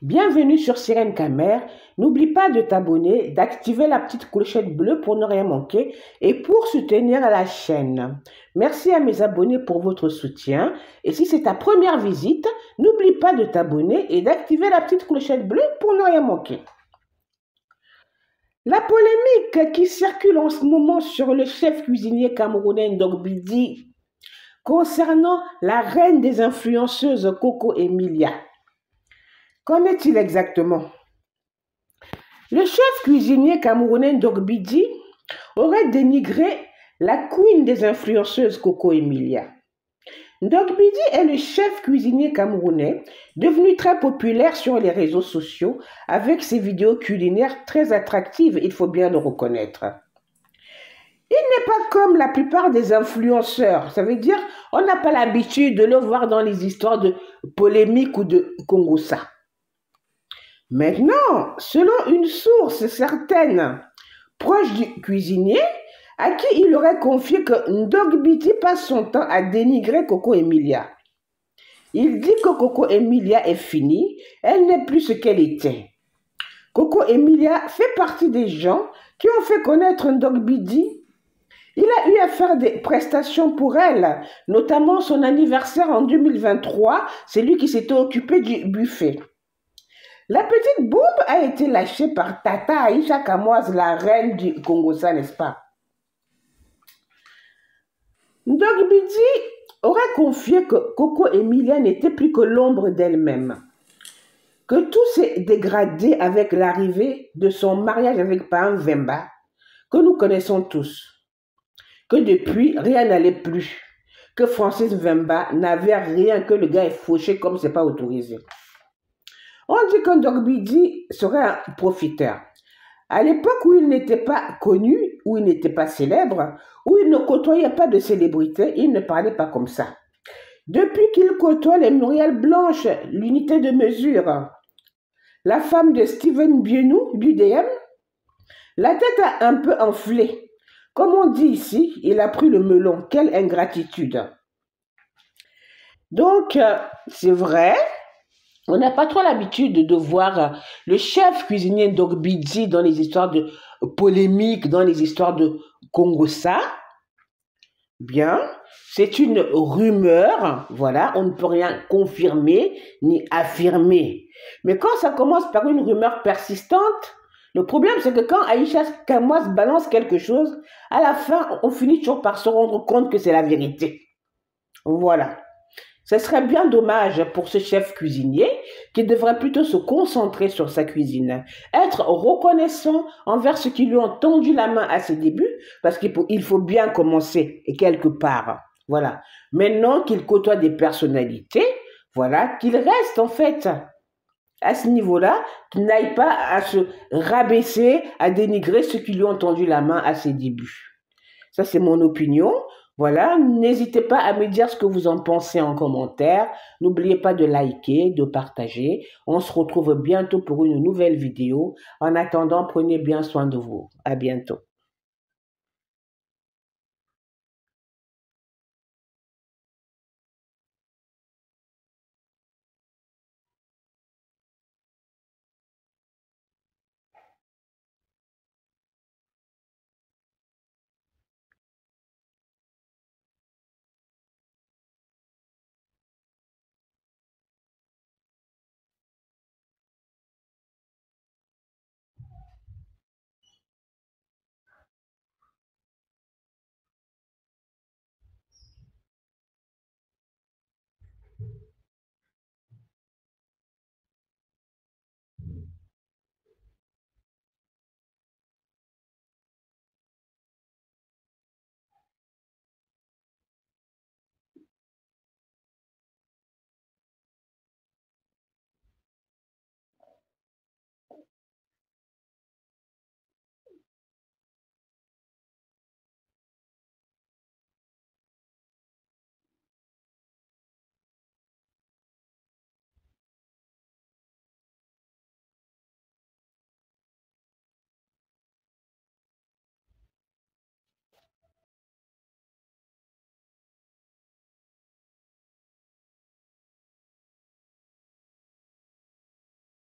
Bienvenue sur Sirène Camère. N'oublie pas de t'abonner, d'activer la petite clochette bleue pour ne rien manquer et pour soutenir la chaîne. Merci à mes abonnés pour votre soutien. Et si c'est ta première visite, n'oublie pas de t'abonner et d'activer la petite clochette bleue pour ne rien manquer. La polémique qui circule en ce moment sur le chef cuisinier camerounais Ndogbidi concernant la reine des influenceuses Coco Emilia. Qu'en est-il exactement? Le chef cuisinier camerounais Ndogbidi aurait dénigré la queen des influenceuses Coco Emilia. Ndogbidi est le chef cuisinier camerounais devenu très populaire sur les réseaux sociaux avec ses vidéos culinaires très attractives, il faut bien le reconnaître. Il n'est pas comme la plupart des influenceurs, ça veut dire on n'a pas l'habitude de le voir dans les histoires de polémiques ou de Congossa. Maintenant, selon une source certaine, proche du cuisinier, à qui il aurait confié que Ndogbidi passe son temps à dénigrer Coco Emilia. Il dit que Coco Emilia est finie, elle n'est plus ce qu'elle était. Coco Emilia fait partie des gens qui ont fait connaître Ndogbidi. Il a eu à faire des prestations pour elle, notamment son anniversaire en 2023, c'est lui qui s'était occupé du buffet. La petite bombe a été lâchée par Tata Aïcha Kamoise, la reine du Congossa, n'est-ce pas? Ndogbidi aurait confié que Coco Emilia n'était plus que l'ombre d'elle-même, que tout s'est dégradé avec l'arrivée de son mariage avec Pam Vemba, que nous connaissons tous, que depuis, rien n'allait plus, que Francis Vemba n'avait rien, que le gars est fauché comme c'est pas autorisé. On dit que Ndogbidi serait un profiteur. À l'époque où il n'était pas connu, où il n'était pas célèbre, où il ne côtoyait pas de célébrité, il ne parlait pas comme ça. Depuis qu'il côtoie les Muriel Blanche, l'unité de mesure, la femme de Steven Bienou, l'UDM, la tête a un peu enflé. Comme on dit ici, il a pris le melon. Quelle ingratitude. Donc, c'est vrai, on n'a pas trop l'habitude de voir le chef cuisinier Ndogbidi dans les histoires de polémiques, dans les histoires de Congossa. Bien, c'est une rumeur, voilà, on ne peut rien confirmer ni affirmer. Mais quand ça commence par une rumeur persistante, le problème c'est que quand Aïcha Kamoise balance quelque chose, à la fin, on finit toujours par se rendre compte que c'est la vérité. Voilà. Ce serait bien dommage pour ce chef cuisinier qui devrait plutôt se concentrer sur sa cuisine, être reconnaissant envers ceux qui lui ont tendu la main à ses débuts, parce qu'il faut bien commencer quelque part. Voilà. Maintenant qu'il côtoie des personnalités, voilà, qu'il reste en fait à ce niveau-là, qu'il n'aille pas à se rabaisser, à dénigrer ceux qui lui ont tendu la main à ses débuts. Ça, c'est mon opinion. Voilà, n'hésitez pas à me dire ce que vous en pensez en commentaire. N'oubliez pas de liker, de partager. On se retrouve bientôt pour une nouvelle vidéo. En attendant, prenez bien soin de vous. À bientôt.